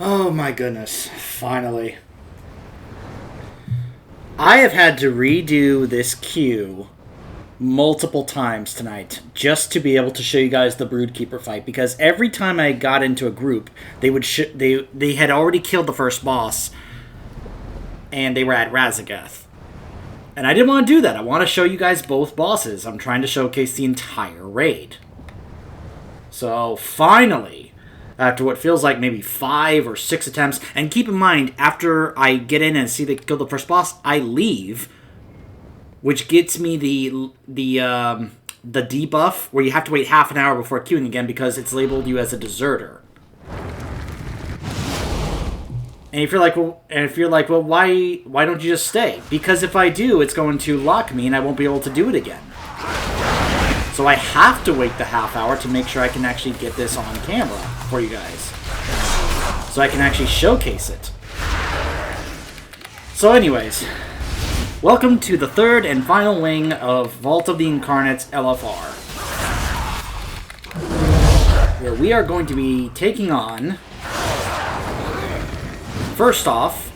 Oh my goodness, finally. I have had to redo this queue multiple times tonight just to be able to show you guys the Broodkeeper fight, because every time I got into a group, they would they had already killed the first boss and they were at Razageth. And I didn't want to do that. I want to show you guys both bosses. I'm trying to showcase the entire raid. So finally, after what feels like maybe 5 or 6 attempts, and keep in mind, after I get in and see they kill the first boss, I leave, which gets me the debuff where you have to wait half an hour before queuing again because it's labeled you as a deserter. And if you're like, well, why don't you just stay? Because if I do, it's going to lock me and I won't be able to do it again. So I have to wait the half hour to make sure I can actually get this on camera for you guys. So I can actually showcase it. So anyways, welcome to the third and final wing of Vault of the Incarnates LFR. Where we are going to be taking on, first off,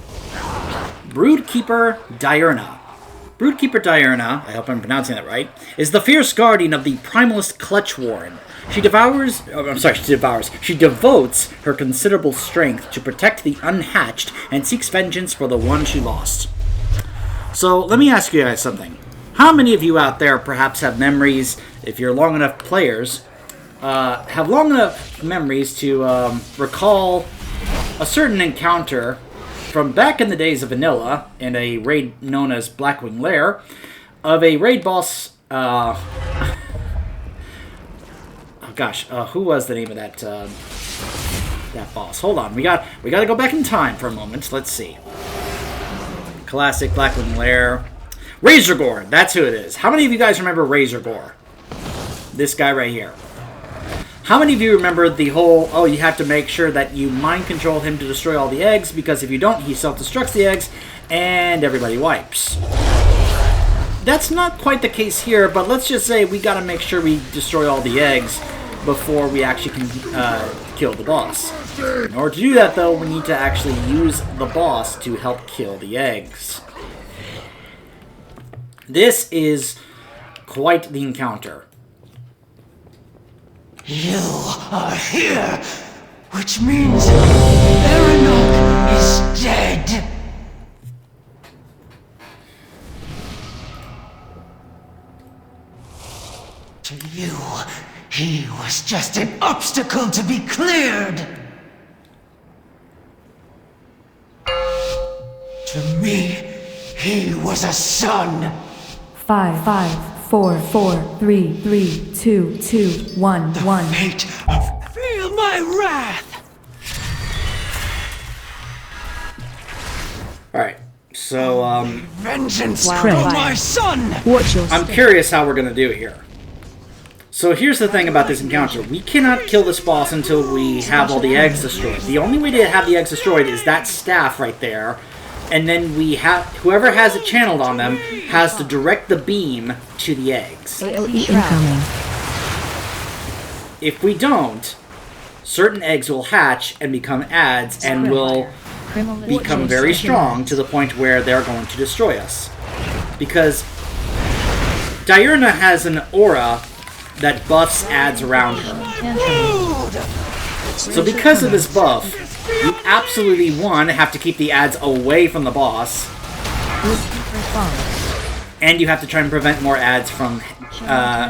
Broodkeeper Diurna. Broodkeeper Diurna, I hope I'm pronouncing that right, is the fierce guardian of the primalist Clutch Warren. She devotes her considerable strength to protect the unhatched and seeks vengeance for the one she lost. So, let me ask you guys something. How many of you out there perhaps have memories, if you're long enough players, have long enough memories to recall a certain encounter from back in the days of Vanilla, in a raid known as Blackwing Lair, of a raid boss, who was the name of that boss? Hold on, we gotta go back in time for a moment. Let's see. Classic Blackwing Lair. Razageth, that's who it is. How many of you guys remember Razageth? This guy right here. How many of you remember the whole, you have to make sure that you mind control him to destroy all the eggs, because if you don't, he self-destructs the eggs, and everybody wipes. That's not quite the case here, but let's just say we gotta make sure we destroy all the eggs before we actually can kill the boss. In order to do that, though, we need to actually use the boss to help kill the eggs. This is quite the encounter. You are here, which means Baranok is dead. To you, he was just an obstacle to be cleared. To me, he was a son. 5, 4, 4, 3, 3, 2, 2, 1, 1. Fate of feel my wrath. Alright, so, Vengeance Wow. from my son. Watch your I'm curious how we're gonna do here. So here's the thing about this encounter. We cannot kill this boss until we have all the eggs destroyed. The only way to have the eggs destroyed is that staff right there. And then we have, whoever has it channeled on them has to direct the beam to the eggs. AOE incoming. If we don't, certain eggs will hatch and become adds and will become very strong to the point where they're going to destroy us. Because Diurna has an aura that buffs adds around her. So because of this buff, you absolutely, one, have to keep the adds away from the boss, and you have to try and prevent more adds from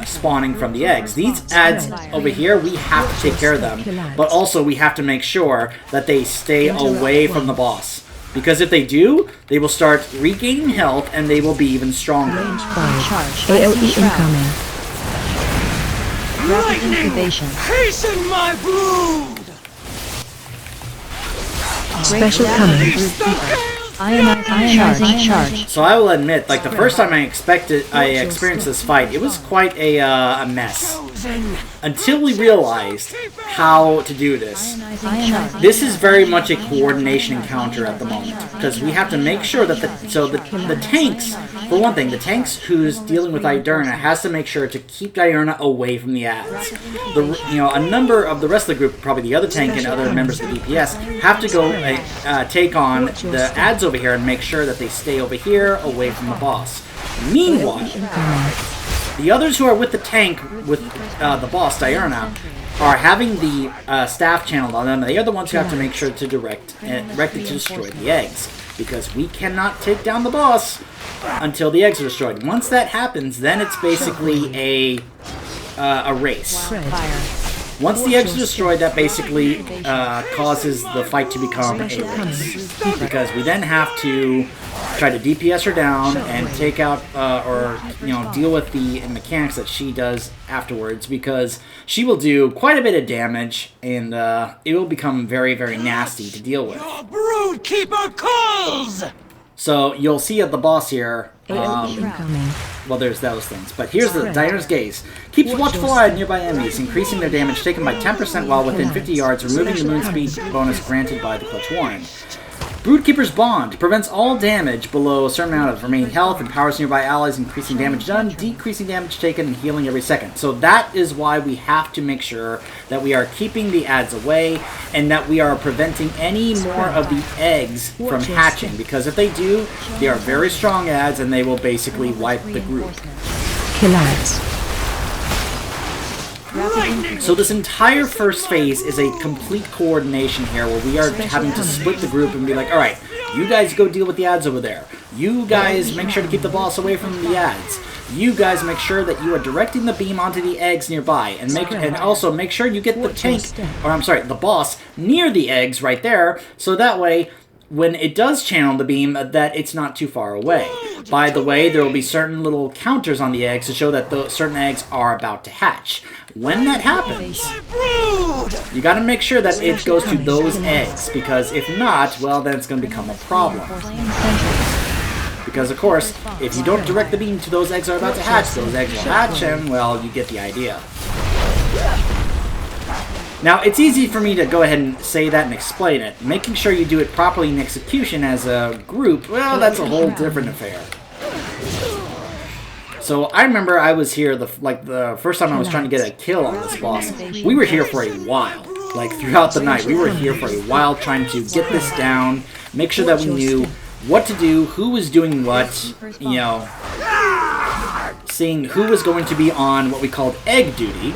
spawning from the eggs. These adds over here, we have to take care of them, but also we have to make sure that they stay away from the boss. Because if they do, they will start regaining health and they will be even stronger. AOE incoming. Lightning, hasten my brood. Special coming. Ionizing charge. So I will admit, like the first time I experienced this fight, it was quite a mess. until we realized how to do this. This is very much a coordination encounter at the moment, because we have to make sure that the tanks, for one thing, the tanks who's dealing with Diurna has to make sure to keep Diurna away from the ads. A number of the rest of the group, probably the other tank and other members of the DPS, have to go take on the ads over here and make sure that they stay over here, away from the boss. Meanwhile, the others who are with the tank, with the boss, Diurna, are having the staff channeled on them. They are the ones who have to make sure to direct it to destroy the eggs, because we cannot take down the boss until the eggs are destroyed. Once that happens, then it's basically a race. Once the eggs are destroyed, that basically causes the fight to become a race, because we then have to try to DPS her down and take out or deal with the mechanics that she does afterwards, because she will do quite a bit of damage and it will become very, very nasty to deal with. Your brood keeper calls! So you'll see at the boss here, well, there's those things. But here's the Diurna's Gaze. Keeps watchful eye on nearby enemies, increasing their damage taken by 10% while within 50 yards, removing the moon speed bonus granted by the Clutch Warren. Broodkeeper's Bond prevents all damage below a certain amount of remaining health, empowers nearby allies, increasing damage done, decreasing damage taken, and healing every second. So that is why we have to make sure that we are keeping the ads away and that we are preventing any more of the eggs from hatching, because if they do, they are very strong ads and they will basically wipe the group. Kill ads. So this entire first phase is a complete coordination here, where we are having to split the group and be like, alright, you guys go deal with the ads over there. You guys make sure to keep the boss away from the ads. You guys make sure that you are directing the beam onto the eggs nearby, and also make sure you get the boss near the eggs right there, so that way, when it does channel the beam, that it's not too far away. By the way, there will be certain little counters on the eggs to show that certain eggs are about to hatch. When that happens, you gotta make sure that it goes to those eggs, because if not, well, then it's gonna become a problem. Because, of course, if you don't direct the beam to those eggs that are about to hatch, those eggs will hatch, and, well, you get the idea. Now, it's easy for me to go ahead and say that and explain it. Making sure you do it properly in execution as a group, well, that's a whole different affair. So, I remember I was here, the first time I was trying to get a kill on this boss. We were here for a while. Like, throughout the night, we were here for a while trying to get this down, make sure that we knew what to do, who was doing what, seeing who was going to be on what we called egg duty.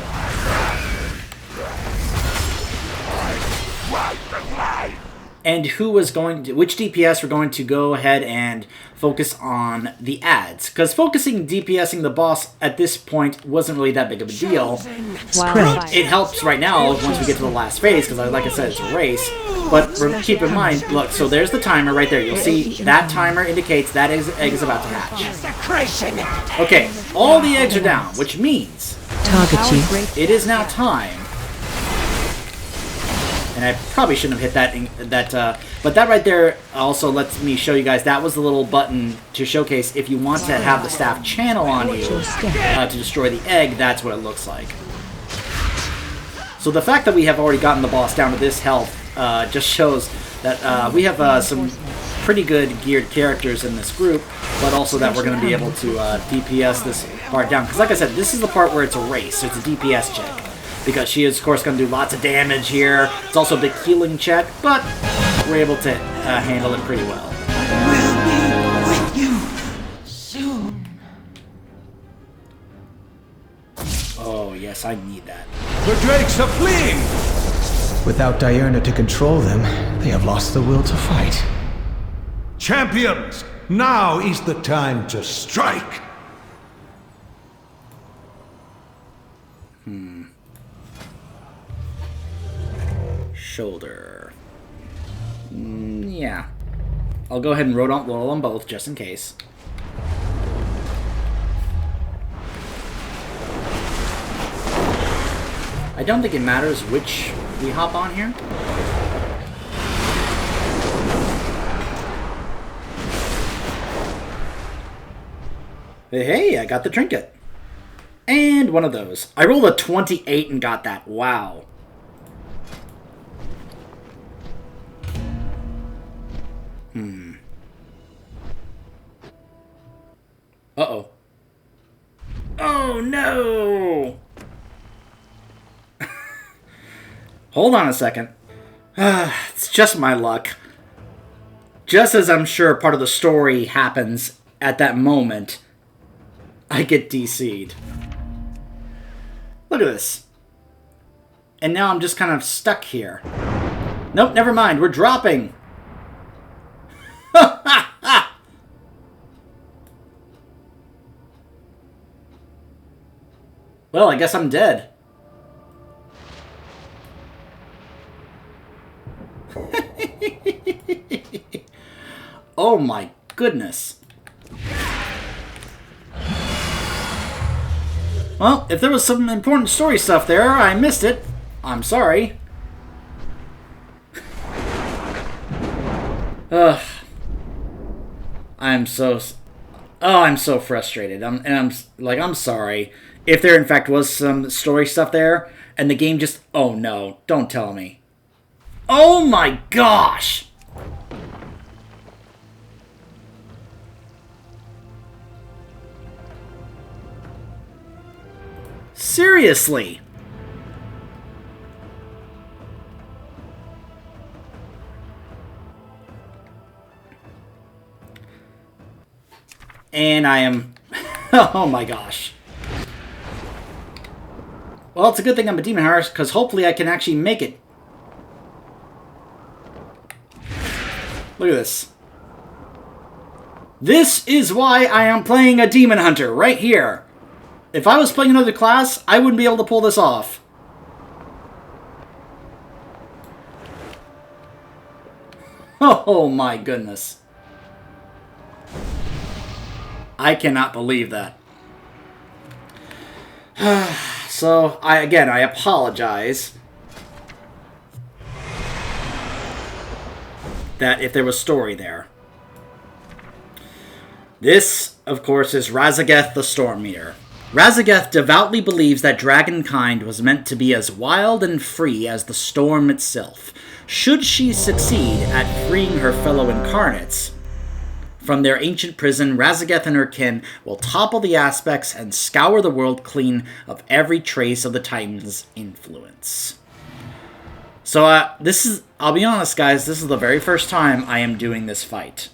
And who was which DPS were going to go ahead and focus on the ads. Because DPSing the boss at this point wasn't really that big of a deal. It helps right now once we get to the last phase, because like I said, it's a race. But keep in mind, look, so there's the timer right there. You'll see that timer indicates that egg is about to hatch. Okay, all the eggs are down, which means it is now time. And I probably shouldn't have hit but that right there also lets me show you guys, that was the little button to showcase if you want to have the staff channel on you to destroy the egg, that's what it looks like. So the fact that we have already gotten the boss down to this health just shows that we have some pretty good geared characters in this group, but also that we're going to be able to DPS this part down. Because like I said, this is the part where it's a race, so it's a DPS check. Because she is, of course, going to do lots of damage here. It's also a big healing check, but we're able to handle it pretty well. We'll be with you soon. Oh, yes, I need that. The drakes are fleeing! Without Diurna to control them, they have lost the will to fight. Champions, now is the time to strike! Shoulder. Yeah. I'll go ahead and roll on both, just in case. I don't think it matters which we hop on here. Hey, I got the trinket. And one of those. I rolled a 28 and got that. Wow. Uh-oh. Oh, no! Hold on a second. It's just my luck. Just as I'm sure part of the story happens at that moment, I get DC'd. Look at this. And now I'm just kind of stuck here. Nope, never mind. We're dropping. Well, I guess I'm dead. Oh my goodness. Well, if there was some important story stuff there, I missed it. I'm sorry. Ugh. I'm so frustrated. I'm sorry. If there in fact was some story stuff there, and the game just... Oh no, don't tell me. Oh my gosh! Seriously? And I am... Oh my gosh. Well, it's a good thing I'm a demon hunter, because hopefully I can actually make it. Look at this. This is why I am playing a demon hunter, right here. If I was playing another class, I wouldn't be able to pull this off. Oh my goodness. I cannot believe that. So, I apologize that if there was story there. This, of course, is Razageth the Storm-Eater. Razageth devoutly believes that dragonkind was meant to be as wild and free as the storm itself. Should she succeed at freeing her fellow incarnates from their ancient prison, Razageth and her kin will topple the aspects and scour the world clean of every trace of the Titan's influence. So, I'll be honest, guys, this is the very first time I am doing this fight.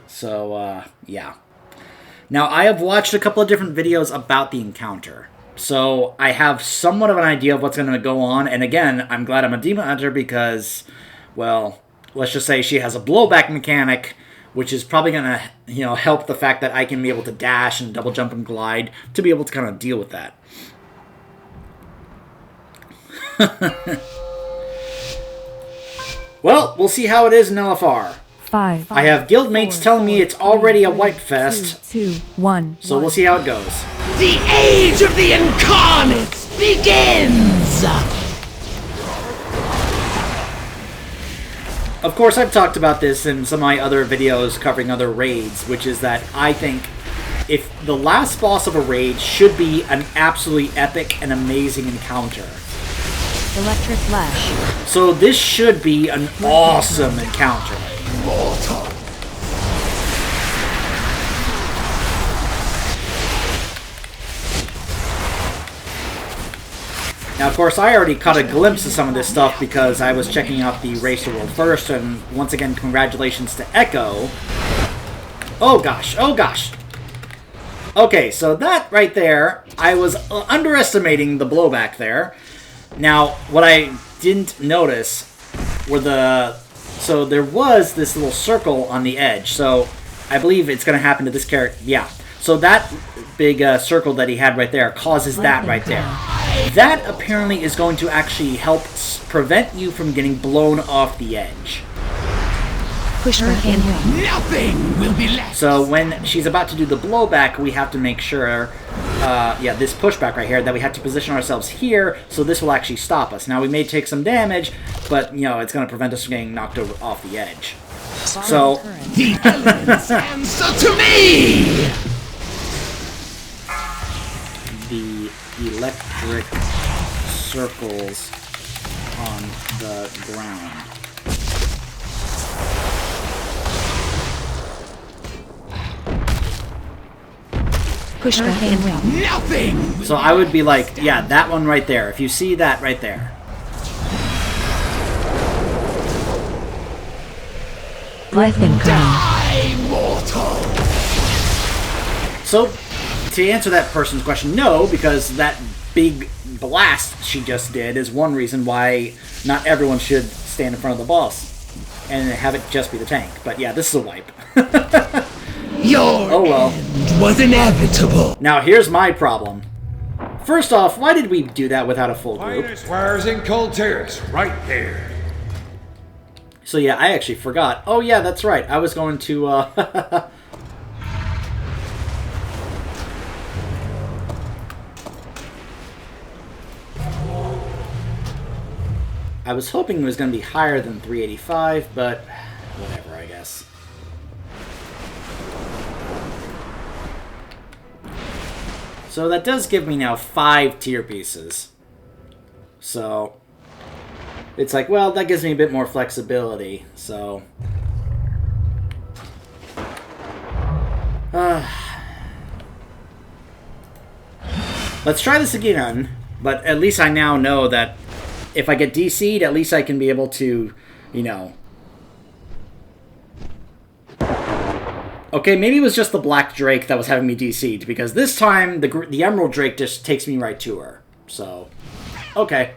So, yeah. Now, I have watched a couple of different videos about the encounter. So, I have somewhat of an idea of what's going to go on. And again, I'm glad I'm a demon hunter because, well, let's just say she has a blowback mechanic, which is probably going to, help the fact that I can be able to dash and double jump and glide to be able to kind of deal with that. Well, we'll see how it is in LFR. 5. I have guildmates telling me it's already a wipe fest. 2, 1. So we'll see how it goes. The age of the incarnates begins! Of course, I've talked about this in some of my other videos covering other raids, which is that I think if the last boss of a raid should be an absolutely epic and amazing encounter. Electric Flash. So this should be an awesome encounter. Now, of course, I already caught a glimpse of some of this stuff because I was checking out the Race to World first, and once again, congratulations to Echo. Oh gosh, oh gosh. Okay, so that right there, I was underestimating the blowback there. Now, what I didn't notice were so there was this little circle on the edge, so I believe it's going to happen to this character, yeah. So that big circle that he had right there causes that right there. That apparently is going to actually help prevent you from getting blown off the edge. Pushback in. Nothing will be left. So when she's about to do the blowback, we have to make sure, this pushback right here, that we have to position ourselves here, so this will actually stop us. Now, we may take some damage, but, it's going to prevent us from getting knocked off the edge. So... The elements answer to me! electric circles on the ground. Push back and wait. Nothing! So I would be like, yeah, that one right there. If you see that right there. Breath and come. Die, mortal! So, to answer that person's question, no, because that big blast she just did is one reason why not everyone should stand in front of the boss and have it just be the tank. But yeah, this is a wipe. Your Oh well. end was inevitable. Now here's my problem. First off, why did we do that without a full group? Finest wares in Colteris, right there. So yeah, I actually forgot. Oh yeah, that's right. I was going to, I was hoping it was going to be higher than 385, but whatever, I guess. So that does give me now 5 tier pieces. So it's like, well, that gives me a bit more flexibility, so... let's try this again, but at least I now know that if I get DC'd, at least I can be able to, you know... Okay, maybe it was just the Black Drake that was having me DC'd, because this time the Emerald Drake just takes me right to her. So, okay.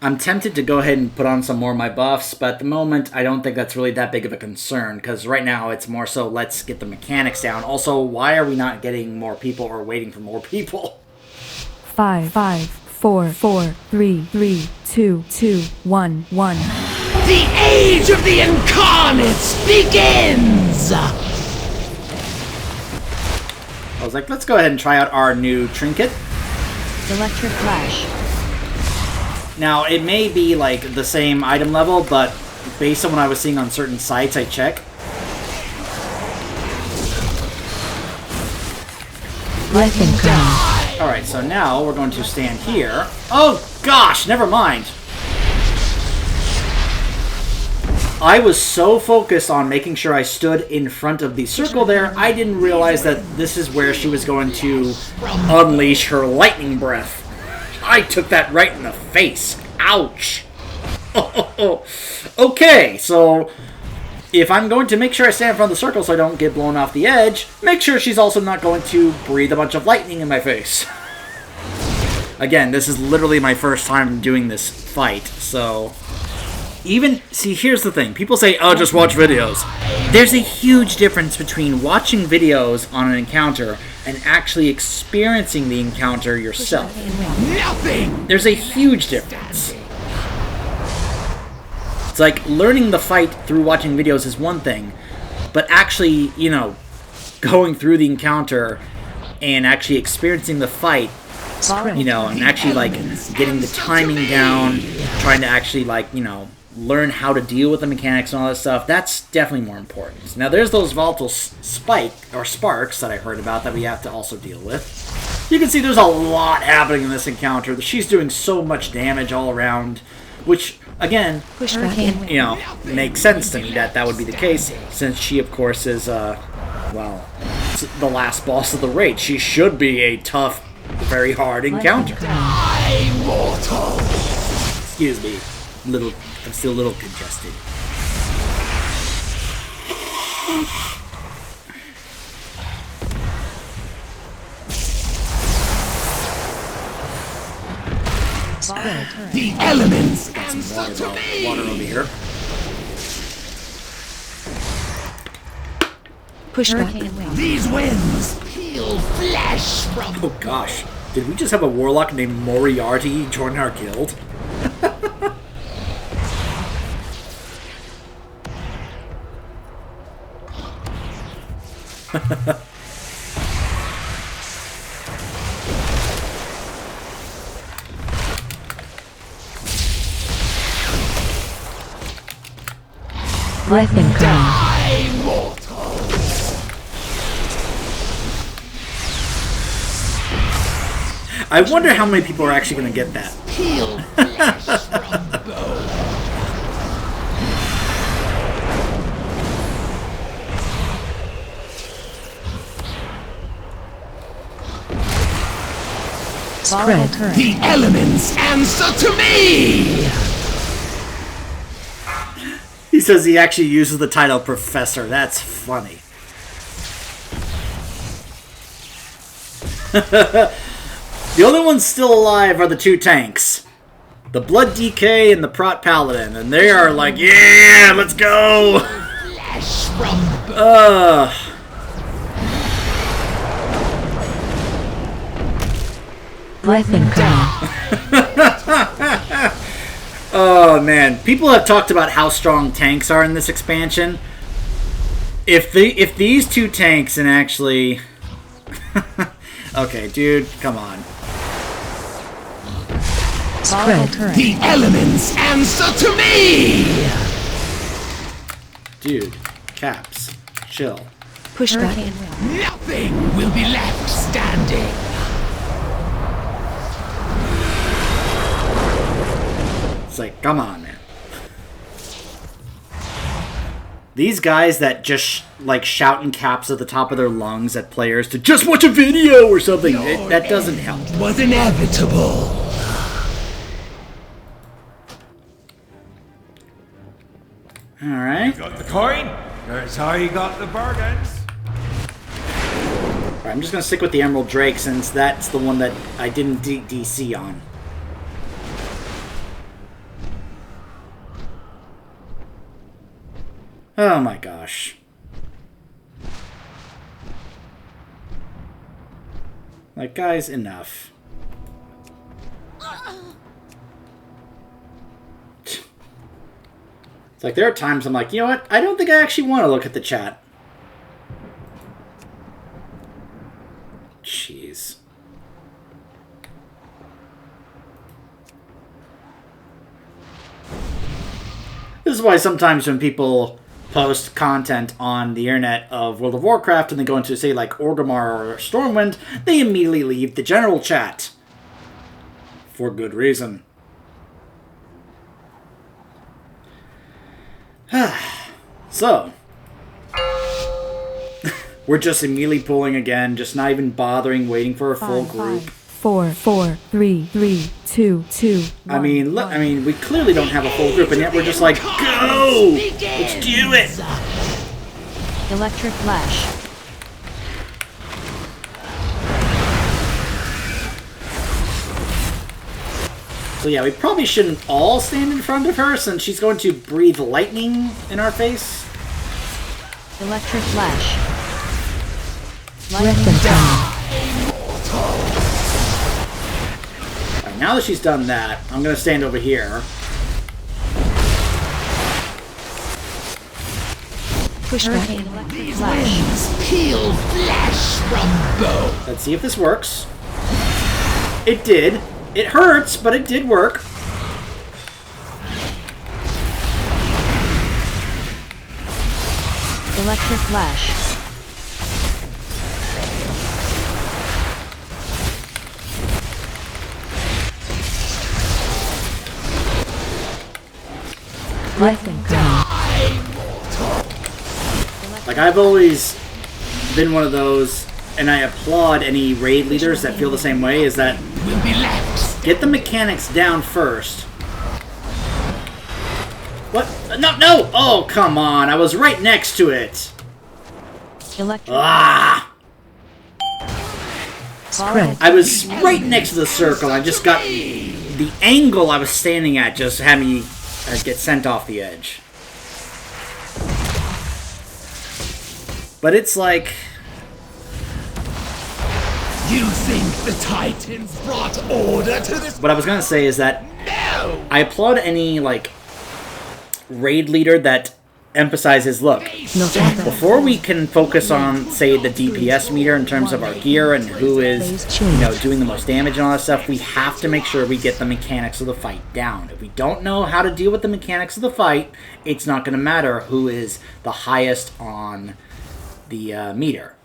I'm tempted to go ahead and put on some more of my buffs, but at the moment, I don't think that's really that big of a concern, because right now it's more so let's get the mechanics down. Also, why are we not getting more people or waiting for more people? 5, 4, 3, 2, 1, 1. The age of the incarnates begins! I was like, let's go ahead and try out our new trinket. Electric flash. Now, it may be like the same item level, but based on what I was seeing on certain sites, I check. Breath and come. Alright, so now we're going to stand here. Oh gosh, never mind. I was so focused on making sure I stood in front of the circle there, I didn't realize that this is where she was going to unleash her lightning breath. I took that right in the face. Ouch. Okay, so if I'm going to make sure I stand in front of the circle so I don't get blown off the edge, make sure she's also not going to breathe a bunch of lightning in my face. Again, this is literally my first time doing this fight, so... See, here's the thing. People say, oh, just watch videos. There's a huge difference between watching videos on an encounter and actually experiencing the encounter yourself. Nothing! There's a huge difference. It's like learning the fight through watching videos is one thing, but actually, you know, going through the encounter and actually experiencing the fight, you know, and actually, like, getting the timing down, trying to actually, like, you know, learn how to deal with the mechanics and all that stuff, that's definitely more important. Now, there's those volatile sparks that I heard about that we have to also deal with. You can see there's a lot happening in this encounter. She's doing so much damage all around, which, again, you know, makes sense to me that that would be the case, since she, of course, is, well, the last boss of the raid. She should be a tough, very hard encounter. Immortal! Excuse me. I'm still a little congested. The elements Got answer some to me! water over here. Push back. These winds peel flesh from... Oh gosh. Did we just have a warlock named Moriarty join our guild? Breath incoming. Die, mortal! I wonder how many people are actually going to get that. Peel flesh from bone. Spread. The elements answer to me! He says he actually uses the title Professor. That's funny. The only ones still alive are the two tanks. The Blood DK and the Prot Paladin. And they are like, yeah, let's go! Flesh from bone. Breath incoming. Oh man, people have talked about how strong tanks are in this expansion. If these two tanks and actually... Okay, dude, come on. Spread. The elements answer to me! Dude, Caps, chill. Push back. Nothing will be left standing. It's like, come on, man. These guys that just like shout in caps at the top of their lungs at players to just watch a video or something, that doesn't help. Was inevitable. Alright. Got the coin? That's how you got the bargains. I'm just going to stick with the Emerald Drake since that's the one that I didn't DC on. Oh my gosh. Like, guys, enough. It's like, there are times I'm like, you know what? I don't think I actually want to look at the chat. Jeez. This is why sometimes when people post content on the internet of World of Warcraft and they go into, say, like Orgrimmar or Stormwind, they immediately leave the general chat. For good reason. So. We're just immediately pulling again, just not even bothering waiting for a full group. 4, 4, 3, 3, 2, 2. I mean, we clearly don't have a full group, and yet we're just like, go! Let's do it! Electric flash. So yeah, we probably shouldn't all stand in front of her since she's going to breathe lightning in our face. Electric flash. Lightning down. Alright, now that she's done that, I'm going to stand over here. Push back. Electric flash. Wings peel flesh from bone. Let's see if this works. It did. It hurts, but it did work. Electric flash. Breath incoming. Like, I've always been one of those, and I applaud any raid leaders that feel the same way, is that Will be left. get the mechanics down first. What? No, no! Oh, come on. I was right next to it. Electric. Ah! Spread. I was right next to the circle. I just got... The angle I was standing at just had me get sent off the edge. But it's like... You think the Titans brought order to this? What I was going to say is that No! I applaud any, like, raid leader that emphasizes, look, before we can focus on, say, the DPS meter in terms of our gear and who is, you know, doing the most damage and all that stuff, we have to make sure we get the mechanics of the fight down. If we don't know how to deal with the mechanics of the fight, it's not going to matter who is the highest on the meter.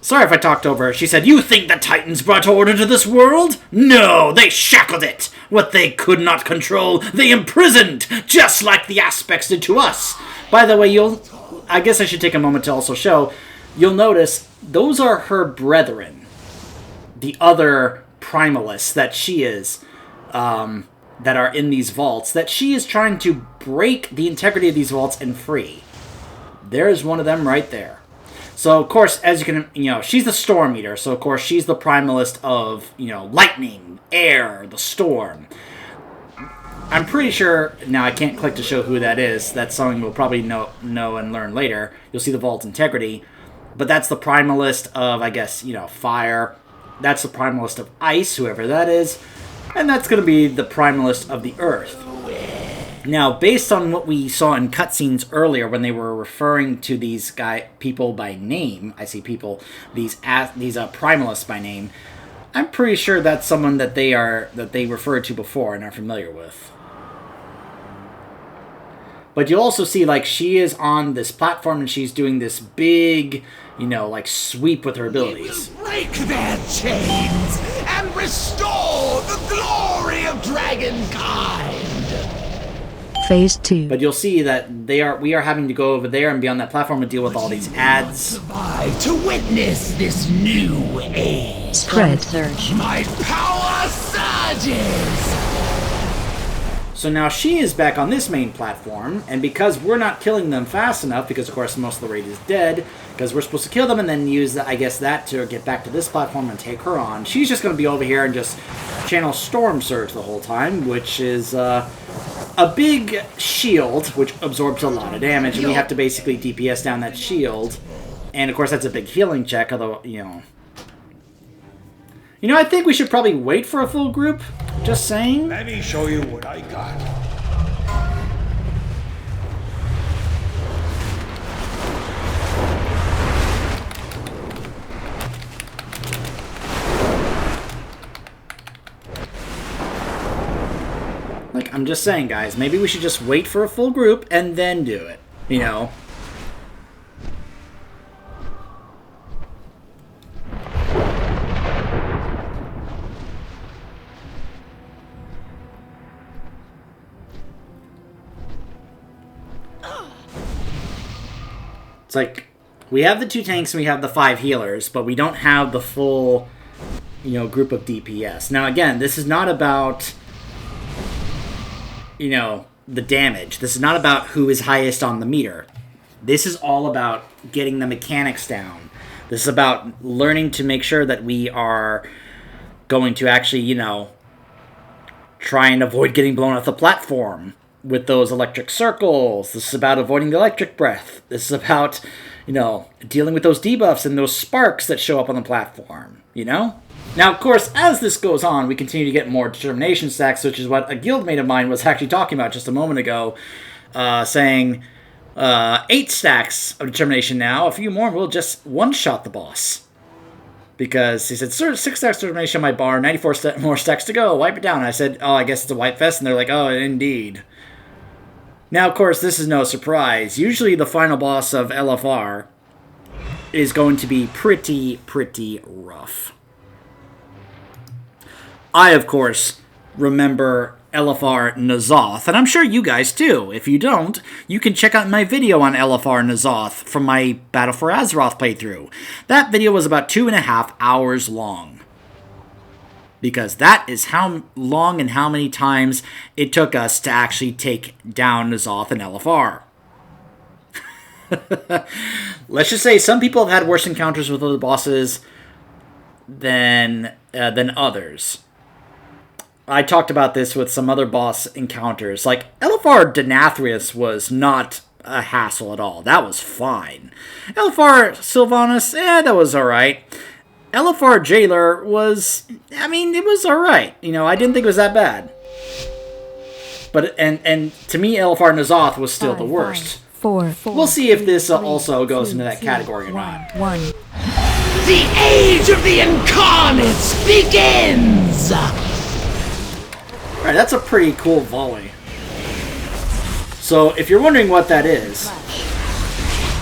Sorry if I talked over her. She said, "You think the Titans brought order to this world? No, they shackled it. What they could not control, they imprisoned, just like the aspects did to us." By the way, I guess I should take a moment to also show, you'll notice, those are her brethren. The other primalists that she is, that are in these vaults, that she is trying to break the integrity of these vaults and free. There's one of them right there. So, of course, as you can, you know, she's the Storm-Eater, so, of course, she's the primalist of, you know, lightning, air, the storm. I'm pretty sure, now I can't click to show who that is, that's something we'll probably know and learn later. You'll see the vault integrity, but that's the primalist of, I guess, you know, fire. That's the primalist of ice, whoever that is, and that's going to be the primalist of the earth. Now, based on what we saw in cutscenes earlier when they were referring to these people by name, I see people, these primalists by name, I'm pretty sure that's someone that they referred to before and are familiar with. But you'll also see, like, she is on this platform and she's doing this big, you know, like, sweep with her abilities. We will break their chains and restore the glory of dragonkind. Phase 2. But you'll see that we are having to go over there and be on that platform and deal with all these ads. Survive to witness this new age. Spread surge. My power surges. So now she is back on this main platform, and because we're not killing them fast enough, because of course most of the raid is dead, because we're supposed to kill them and then use, that to get back to this platform and take her on, she's just going to be over here and just channel Storm Surge the whole time, which is a big shield, which absorbs a lot of damage, and we have to basically DPS down that shield. And of course that's a big healing check, although, you know, I think we should probably wait for a full group. Just saying. Let me show you what I got. Like, I'm just saying, guys, maybe we should just wait for a full group and then do it. You know? It's like, we have the 2 tanks and we have the 5 healers, but we don't have the full, group of DPS. Now, again, this is not about, the damage. This is not about who is highest on the meter. This is all about getting the mechanics down. This is about learning to make sure that we are going to actually, try and avoid getting blown off the platform with those electric circles. This is about avoiding the electric breath. This is about, dealing with those debuffs and those sparks that show up on the platform, Now, of course, as this goes on, we continue to get more determination stacks, which is what a guildmate of mine was actually talking about just a moment ago, saying 8 stacks of determination now, a few more, and we'll just one-shot the boss. Because he said, "Sir, 6 stacks of determination on my bar, 94 more stacks to go, wipe it down." And I said, "Oh, I guess it's a wipe fest," and they're like, "Oh, indeed." Now, of course, this is no surprise. Usually the final boss of LFR is going to be pretty rough. I, of course, remember LFR N'Zoth, and I'm sure you guys do. If you don't, you can check out my video on LFR N'Zoth from my Battle for Azeroth playthrough. That video was about 2.5 hours long. Because that is how long and how many times it took us to actually take down N'Zoth and LFR. Let's just say some people have had worse encounters with other bosses than others. I talked about this with some other boss encounters. Like, LFR Denathrius was not a hassle at all. That was fine. LFR Sylvanas, that was alright. LFR Jailer was, it was alright. I didn't think it was that bad. But and to me, LFR N'Zoth was still the worst. 4, We'll see if this also goes into that category or not. 1. The age of the incarnates begins! Alright, that's a pretty cool volley. So, if you're wondering what that is,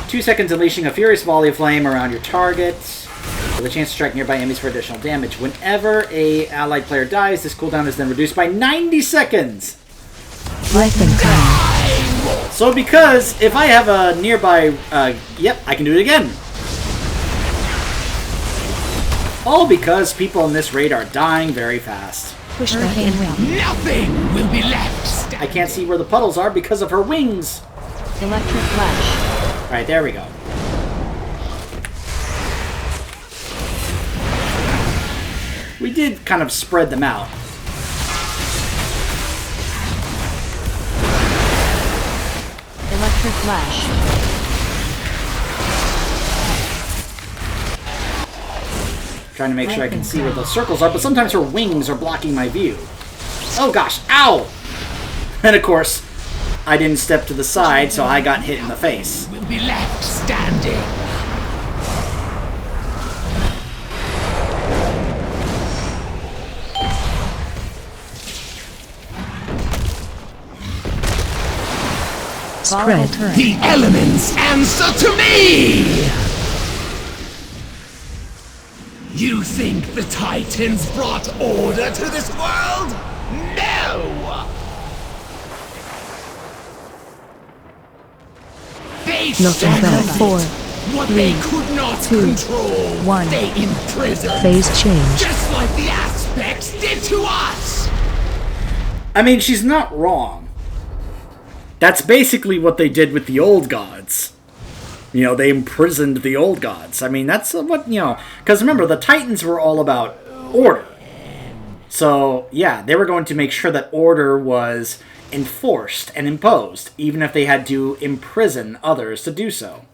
2 seconds unleashing a furious volley of flame around your target, with a chance to strike nearby enemies for additional damage. Whenever a allied player dies, this cooldown is then reduced by 90 seconds! Weapon time. So because if I have a nearby, yep, I can do it again. All because people in this raid are dying very fast. Push back and wing. Nothing will be left! I can't see where the puddles are because of her wings. Electric flash. Alright, there we go. We did kind of spread them out. Electric flash. Trying to make sure I can see where the circles are, but sometimes her wings are blocking my view. Oh gosh, ow! And of course, I didn't step to the side, so I got hit in the face. Will be left standing. Spread. The elements answer to me! You think the Titans brought order to this world? No! They Nothing bad. 4, what 3, they could not 2, control, 1. they imprisoned. Phase change. Just like the aspects did to us! I mean, she's not wrong. That's basically what they did with the old gods. You know, they imprisoned the old gods. I mean, that's what, you know... Because remember, the Titans were all about order. So, yeah, they were going to make sure that order was enforced and imposed, even if they had to imprison others to do so.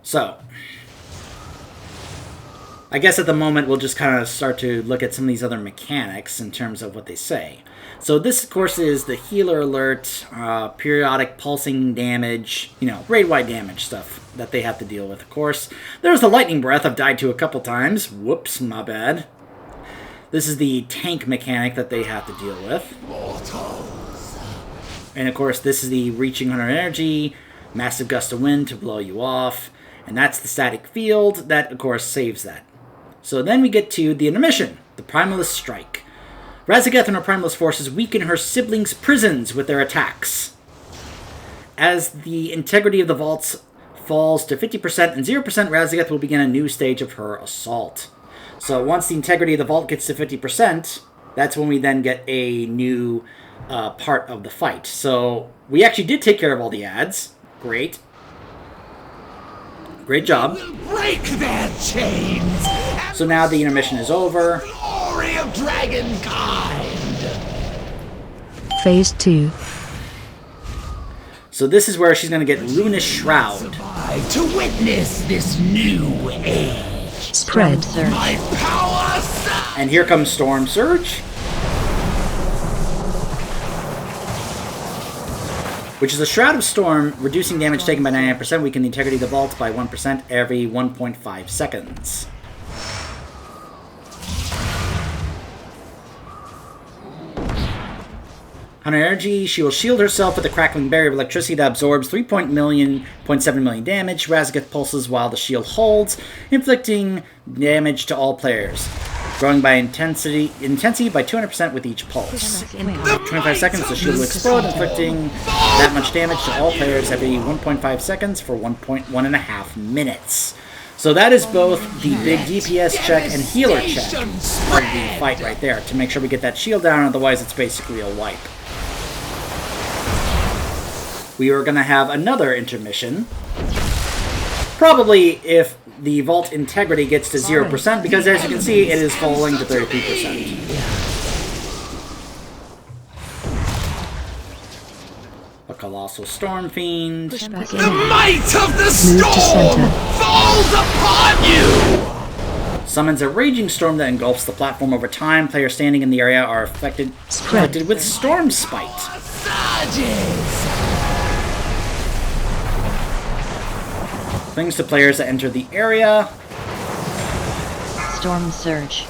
So, I guess at the moment we'll just kind of start to look at some of these other mechanics in terms of what they say. So this, of course, is the healer alert, periodic pulsing damage, you know, raid-wide damage stuff that they have to deal with, of course. There's the lightning breath I've died to a couple times. Whoops, my bad. This is the tank mechanic that they have to deal with. And, of course, this is the reaching 100 energy, massive gust of wind to blow you off. And that's the static field that, of course, saves that. So then we get to the intermission, the Primalist Strike. Razageth and her Primalist forces weaken her siblings' prisons with their attacks. As the integrity of the vaults falls to 50% and 0%, Razageth will begin a new stage of her assault. So once the integrity of the vault gets to 50%, that's when we then get a new part of the fight. So we actually did take care of all the ads. Great. Great job. Break their chains! So now the intermission is over. Glory of Dragonkind! Phase 2. So this is where she's going to get Ruinous Shroud. Survive to witness this new age. Spread. My power surge! And here comes Storm Surge, which is a Shroud of Storm, reducing damage taken by 99%, weaken the integrity of the vault by 1% every 1.5 seconds. On her energy, she will shield herself with a crackling barrier of electricity that absorbs 3.7 million damage. Razageth pulses while the shield holds, inflicting damage to all players, growing by intensity by 200% with each pulse. 25 seconds, the shield will explode, inflicting that much damage to all players every 1.5 seconds for 1.5 minutes. So that is both the big DPS check and healer check of the fight right there, to make sure we get that shield down, otherwise it's basically a wipe. We are going to have another intermission, probably if the vault integrity gets to 0%, because as you can see, it is falling to 33%. A Colossal Storm Fiend. The might of the storm falls upon you! Summons a raging storm that engulfs the platform over time. Players standing in the area are affected with Storm Spite. Things to players that enter the area. Storm Surge.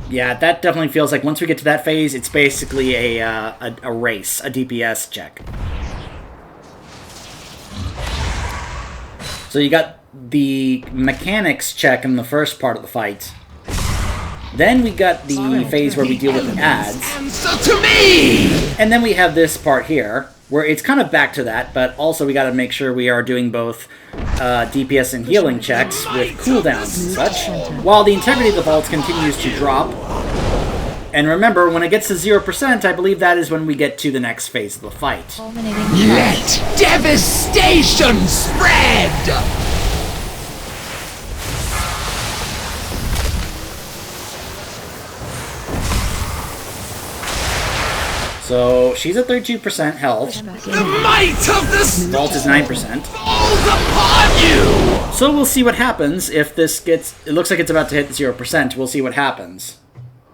Yeah, that definitely feels like once we get to that phase, it's basically a race, a DPS check. So you got the mechanics check in the first part of the fight. Then we got the phase where we deal with the ads. Answer to me! And then we have this part here, where it's kind of back to that, but also we got to make sure we are doing both DPS and healing checks with cooldowns and such, while the integrity of the vault continues to drop. And remember, when it gets to 0%, I believe that is when we get to the next phase of the fight. Let devastation spread! So she's at 32% health. The might of the storm Vault is 9%. falls upon you! So we'll see what happens if this gets... It looks like it's about to hit 0%. We'll see what happens.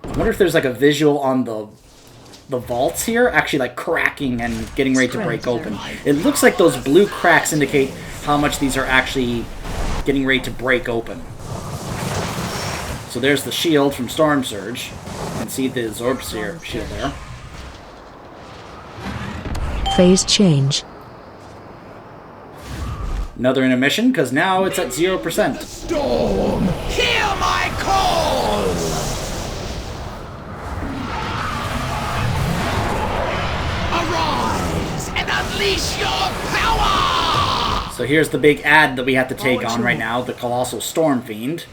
I wonder if there's like a visual on the vaults here, actually like cracking and getting ready to break open. It looks like those blue cracks indicate how much these are actually getting ready to break open. So there's the shield from Storm Surge. You can see the Zorb shield there. Phase change. Another intermission, because now it's at 0%. Storm, hear my call! Arise and unleash your power! So here's the big ad that we have to take on right now, the Colossal Storm Fiend.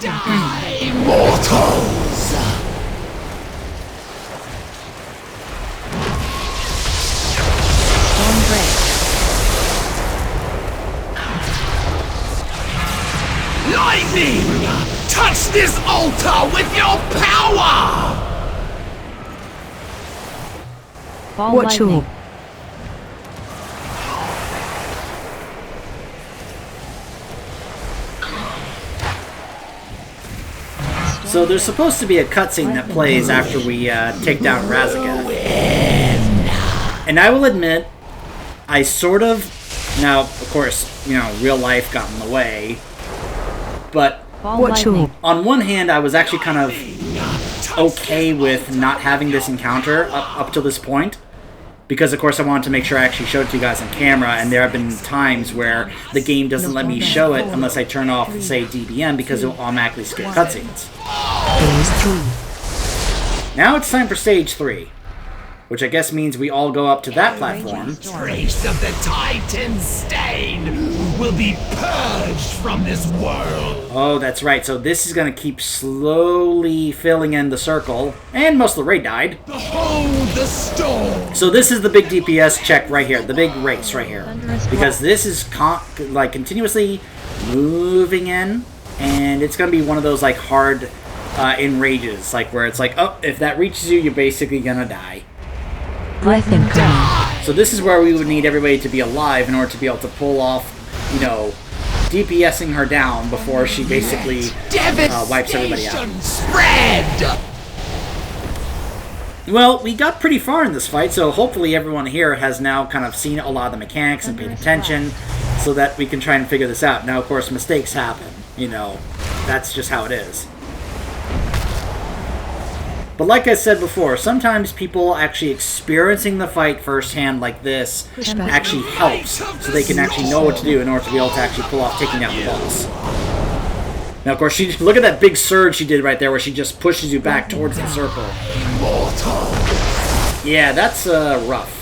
Die, mortals! Lightning! Touch this altar with your power! Ball Watch lightning. your... So there's supposed to be a cutscene that plays after we take down Razageth. And I will admit, I sort of... Now, of course, you know, real life got in the way. But Ball Watch your... lightning. on one hand, I was actually kind of okay with not having this encounter up to this point. Because, of course, I wanted to make sure I actually showed it to you guys on camera, and there have been times where the game doesn't let me show it unless I turn off, say, DBM, because it will automatically skip cutscenes. Phase 3. Now it's time for Stage 3, which I guess means we all go up to that platform. Trace of the Titan stain will be purged from this world. Oh, that's right, so this is going to keep slowly filling in the circle, and most of the raid died. Behold the storm. So this is the big DPS check right here, the big race right here. Because this is continuously moving in, and it's going to be one of those like hard enrages, like where it's like, oh, if that reaches you, you're basically going to die. Breath incoming. So this is where we would need everybody to be alive in order to be able to pull off, you know, DPSing her down before she basically wipes everybody out. Devastation spread. Well, we got pretty far in this fight, so hopefully everyone here has now kind of seen a lot of the mechanics and paid attention so that we can try and figure this out. Now, of course, mistakes happen. You know, that's just how it is. But like I said before, sometimes people actually experiencing the fight firsthand like this actually helps, so they can actually know what to do in order to be able to actually pull off taking down the boss. Now, of course, look at that big surge she did right there, where she just pushes you back towards the circle. Yeah, that's rough.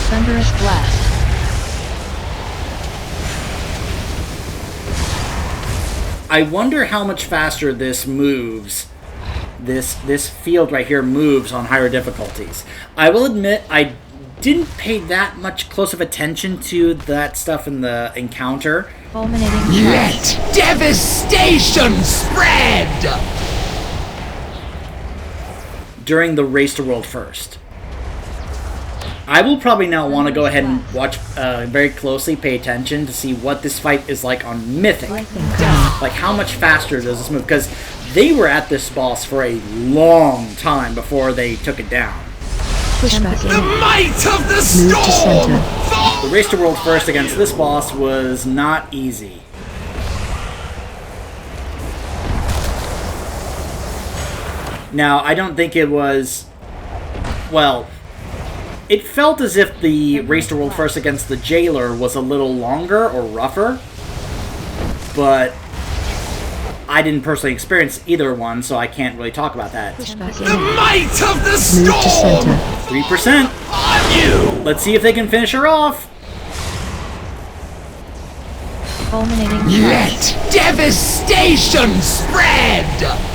Thunderous blast. I wonder how much faster this moves. This field right here moves on higher difficulties. I will admit I didn't pay that much close of attention to that stuff in the encounter. Fulminating Let devastation spread. During the Race to World First. I will probably now want to go ahead and watch very closely, pay attention to see what this fight is like on Mythic. Like, how much faster does this move? Because they were at this boss for a long time before they took it down. Pushback The in. might of the Move to storm! center. The race to world first against this boss was not easy. Now, I don't think it was... Well, it felt as if the race to world first against the jailer was a little longer or rougher, but I didn't personally experience either one, so I can't really talk about that. Pushback The in. might of the Move to storm! center. 3%. On you! Let's see if they can finish her off. Fulminating charge. Let devastation spread!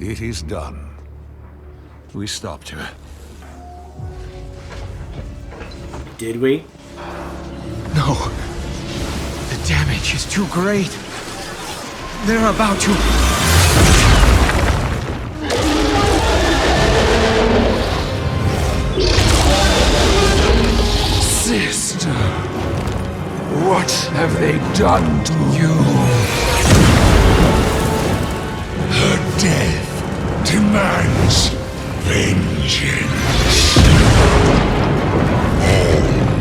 It is done. We stopped her. Did we? No. The damage is too great. They're about to... Sister, what have they done to you? Her death demands vengeance. All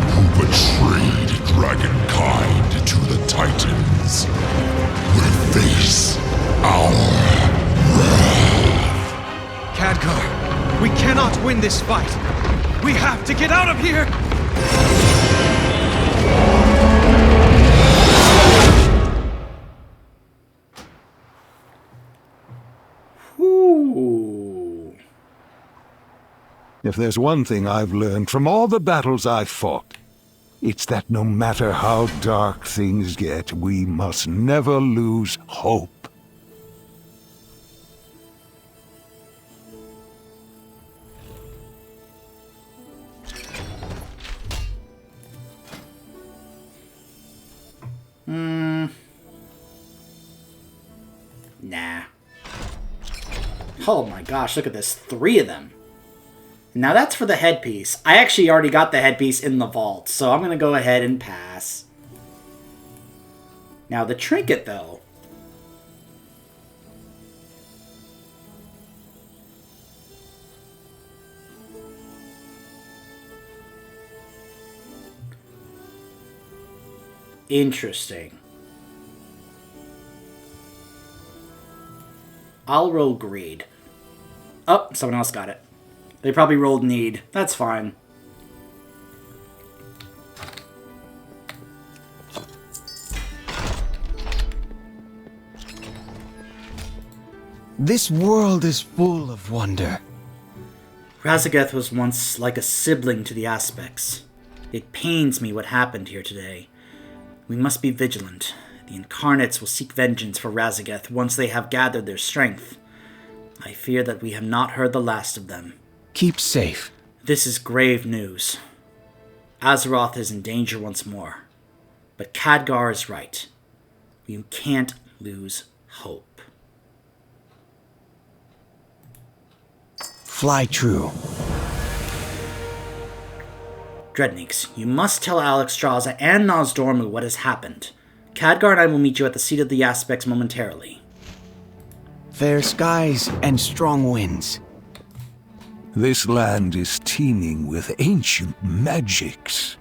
who betrayed dragonkind to the Titans will face our wrath. Khadgar, we cannot win this fight. We have to get out of here! Ooh. If there's one thing I've learned from all the battles I've fought, it's that no matter how dark things get, we must never lose hope. Nah. Oh my gosh, look at this. 3 of them. Now that's for the headpiece. I actually already got the headpiece in the vault, so I'm going to go ahead and pass. Now the trinket, though. Interesting. I'll roll greed. Oh, someone else got it. They probably rolled need. That's fine. This world is full of wonder. Razageth was once like a sibling to the Aspects. It pains me what happened here today. We must be vigilant. The Incarnates will seek vengeance for Razageth once they have gathered their strength. I fear that we have not heard the last of them. Keep safe. This is grave news. Azeroth is in danger once more. But Khadgar is right. You can't lose hope. Fly true. Dreadneeks, you must tell Alexstrasza and Nozdormu what has happened. Khadgar and I will meet you at the seat of the Aspects momentarily. Fair skies and strong winds. This land is teeming with ancient magics.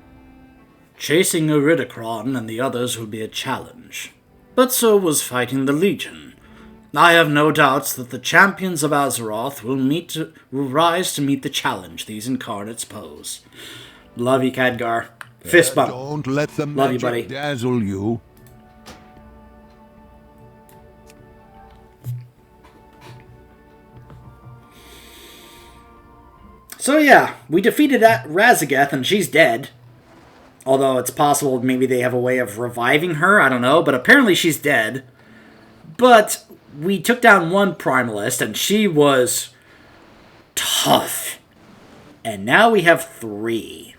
Chasing Iridikron and the others would be a challenge. But so was fighting the Legion. I have no doubts that the champions of Azeroth will rise to meet the challenge these incarnates pose. Love you, Khadgar. Fist bump. Don't let the Love you, magic buddy. dazzle you. So yeah, we defeated Razageth and she's dead. Although it's possible maybe they have a way of reviving her, I don't know, but apparently she's dead. But we took down one Primalist and she was tough. And now we have 3.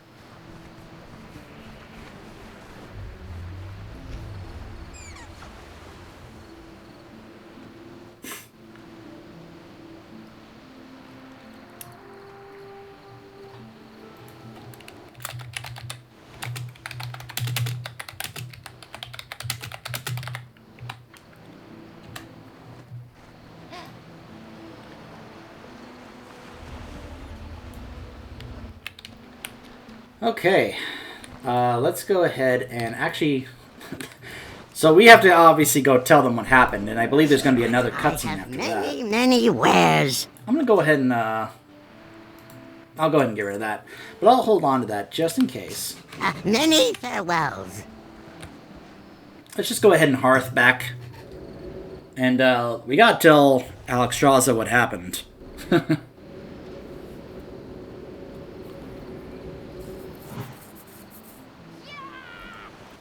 Okay. Let's go ahead and actually... So we have to obviously go tell them what happened, and I believe there's going to be another cutscene after that. Many wares. I'm going to go ahead and... I'll go ahead and get rid of that. But I'll hold on to that just in case. Many farewells. Let's just go ahead and hearth back. And we got to tell Alexstrasza what happened.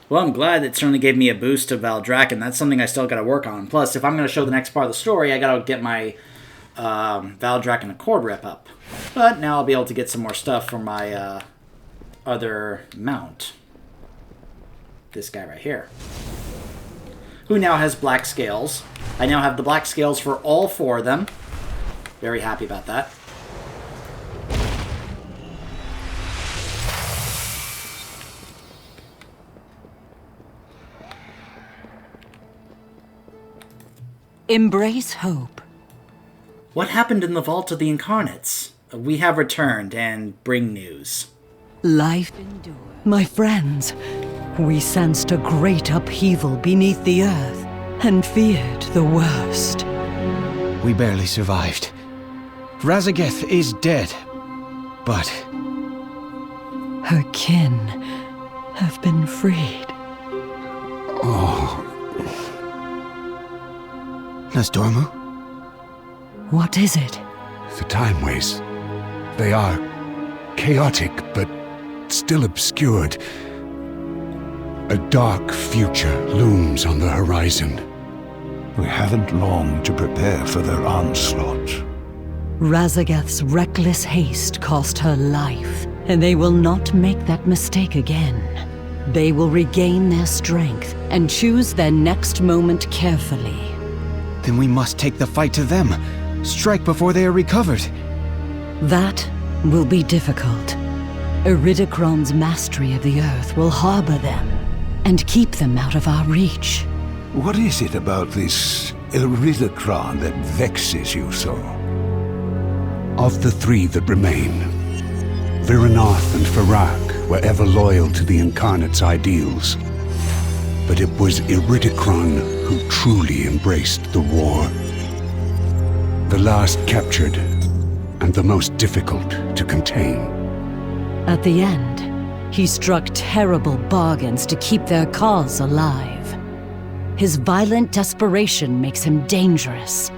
Well, I'm glad it certainly gave me a boost to Valdrakken. That's something I still got to work on. Plus, if I'm going to show the next part of the story, I got to get my Valdrakken Accord rep up. But now I'll be able to get some more stuff for my other mount. This guy right here. Who now has black scales. I now have the black scales for all 4 of them. Very happy about that. Embrace hope. What happened in the Vault of the Incarnates? We have returned and bring news. Life endures. My friends, we sensed a great upheaval beneath the earth and feared the worst. We barely survived. Razageth is dead, but... her kin have been freed. Oh... Nasdormu? What is it? The Time Ways. They are chaotic, but still obscured. A dark future looms on the horizon. We haven't long to prepare for their onslaught. Razageth's reckless haste cost her life, and they will not make that mistake again. They will regain their strength and choose their next moment carefully. Then we must take the fight to them. Strike before they are recovered. That will be difficult. Iridikron's mastery of the earth will harbor them and keep them out of our reach. What is it about this Iridikron that vexes you so? Of the 3 that remain, Viranath and Farak were ever loyal to the Incarnate's ideals. But it was Iridikron who truly embraced the war. The last captured, and the most difficult to contain. At the end, he struck terrible bargains to keep their cause alive. His violent desperation makes him dangerous.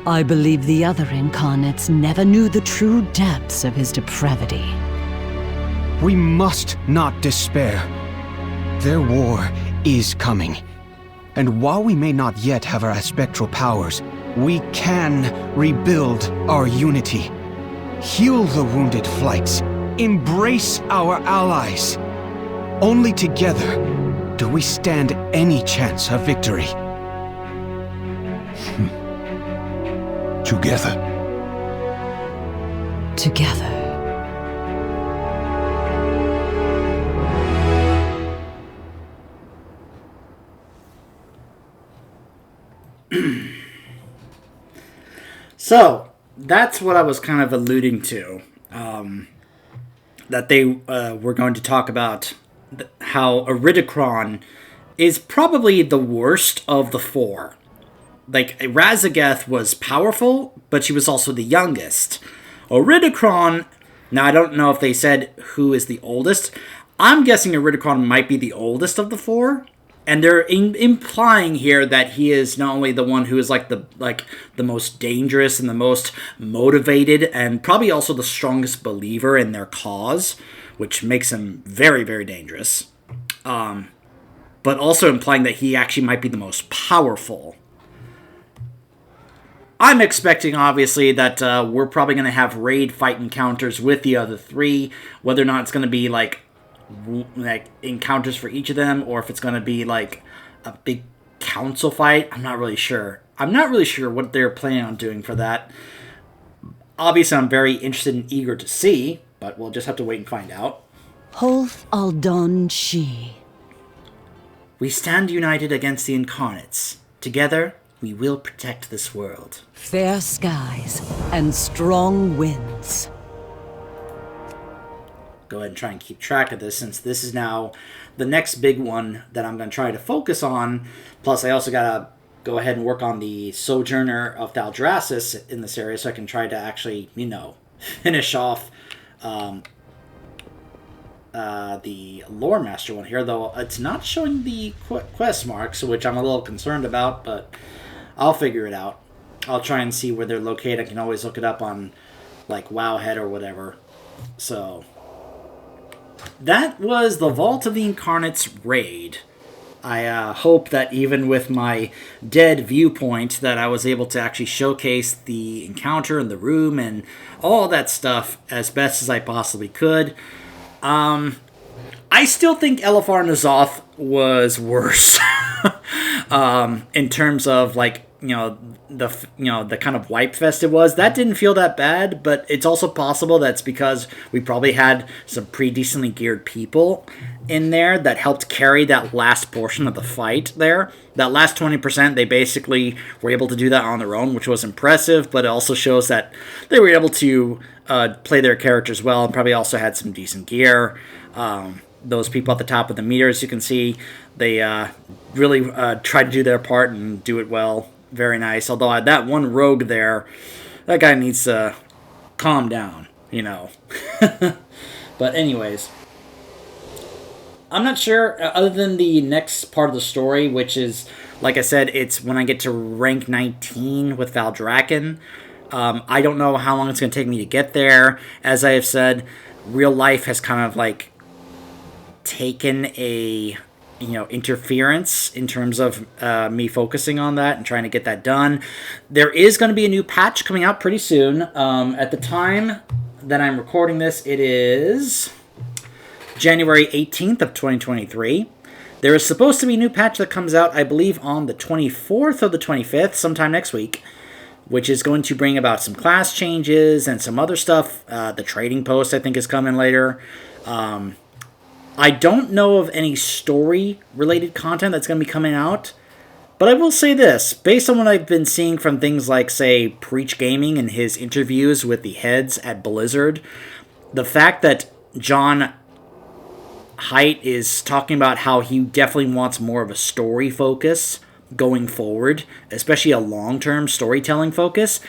I believe the other incarnates never knew the true depths of his depravity. We must not despair. Their war is coming. And while we may not yet have our aspectral powers, we can rebuild our unity. Heal the wounded flights. Embrace our allies. Only together do we stand any chance of victory. Together. Together. So, that's what I was kind of alluding to. That they were going to talk about how Iridikron is probably the worst of the 4. Like, Razageth was powerful, but she was also the youngest. Iridikron, now I don't know if they said who is the oldest. I'm guessing Iridikron might be the oldest of the 4. And they're implying here that he is not only the one who is like the most dangerous and the most motivated, and probably also the strongest believer in their cause, which makes him very, very dangerous. But also implying that he actually might be the most powerful. I'm expecting, obviously, that we're probably going to have raid fight encounters with the other 3, whether or not it's going to be like encounters for each of them, or if it's going to be like a big council fight. I'm not really sure. I'm not really sure what they're planning on doing for that. Obviously, I'm very interested and eager to see, but we'll just have to wait and find out. Holf Aldon Shi. We stand united against the Incarnates. Together, we will protect this world. Fair skies and strong winds. go ahead and try and keep track of this, since this is now the next big one that I'm going to try to focus on. Plus, I also got to go ahead and work on the Sojourner of Thaldraszus in this area, so I can try to actually, finish off the Lore Master one here, though it's not showing the quest marks, which I'm a little concerned about, but I'll figure it out. I'll try and see where they're located. I can always look it up on, like, Wowhead or whatever. So, that was the Vault of the Incarnates raid. I hope that even with my dead viewpoint that I was able to actually showcase the encounter in the room and all that stuff as best as I possibly could. I still think LFR N'Zoth was worse in terms of, like, the kind of wipe fest it was. That didn't feel that bad, but it's also possible that's because we probably had some pretty decently geared people in there that helped carry that last portion of the fight there. That last 20%, they basically were able to do that on their own, which was impressive, but it also shows that they were able to play their characters well and probably also had some decent gear. Those people at the top of the meters, you can see, they really tried to do their part and do it well. Very nice. Although that one rogue there, that guy needs to calm down, But anyways, I'm not sure, other than the next part of the story, which is, like I said, it's when I get to rank 19 with Valdrakken. I don't know how long it's going to take me to get there. As I have said, real life has kind of, like, taken a interference in terms of me focusing on that and trying to get that done. There is going to be a new patch coming out pretty soon. At the time that I'm recording this, it is January 18th of 2023. There is supposed to be a new patch that comes out, I believe, on the 24th or the 25th, sometime next week, which is going to bring about some class changes and some other stuff. The trading post, I think, is coming later. I don't know of any story-related content that's going to be coming out, but I will say this. Based on what I've been seeing from things like, say, Preach Gaming and his interviews with the heads at Blizzard, the fact that John Haidt is talking about how he definitely wants more of a story focus going forward, especially a long-term storytelling focus,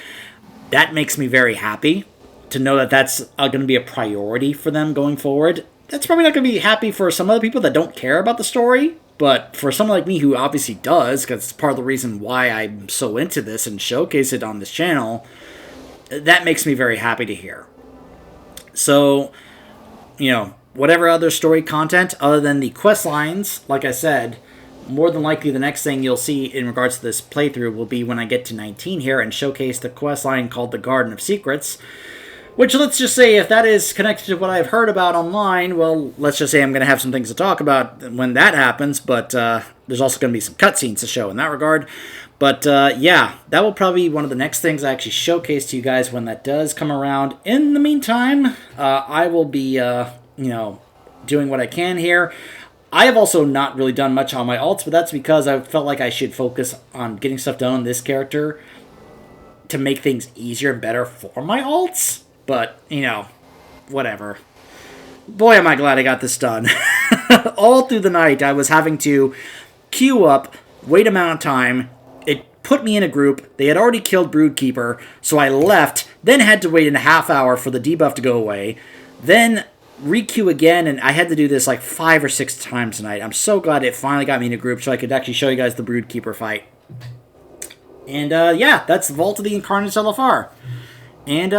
that makes me very happy to know that that's going to be a priority for them going forward. That's probably not going to be happy for some other people that don't care about the story, but for someone like me who obviously does, because it's part of the reason why I'm so into this and showcase it on this channel, that makes me very happy to hear. So, whatever other story content other than the quest lines, like I said, more than likely the next thing you'll see in regards to this playthrough will be when I get to 19 here and showcase the quest line called the Garden of Secrets. Which, let's just say, if that is connected to what I've heard about online, well, let's just say I'm going to have some things to talk about when that happens, but there's also going to be some cutscenes to show in that regard. But, yeah, that will probably be one of the next things I actually showcase to you guys when that does come around. In the meantime, I will be, doing what I can here. I have also not really done much on my alts, but that's because I felt like I should focus on getting stuff done on this character to make things easier and better for my alts. But, whatever. Boy, am I glad I got this done. All through the night, I was having to queue up, wait amount of time. It put me in a group. They had already killed Broodkeeper, so I left, then had to wait a half hour for the debuff to go away, then re-queue again, and I had to do this like 5 or 6 times tonight. I'm so glad it finally got me in a group so I could actually show you guys the Broodkeeper fight. And, yeah, that's the Vault of the Incarnates LFR. And,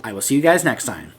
I will see you guys next time.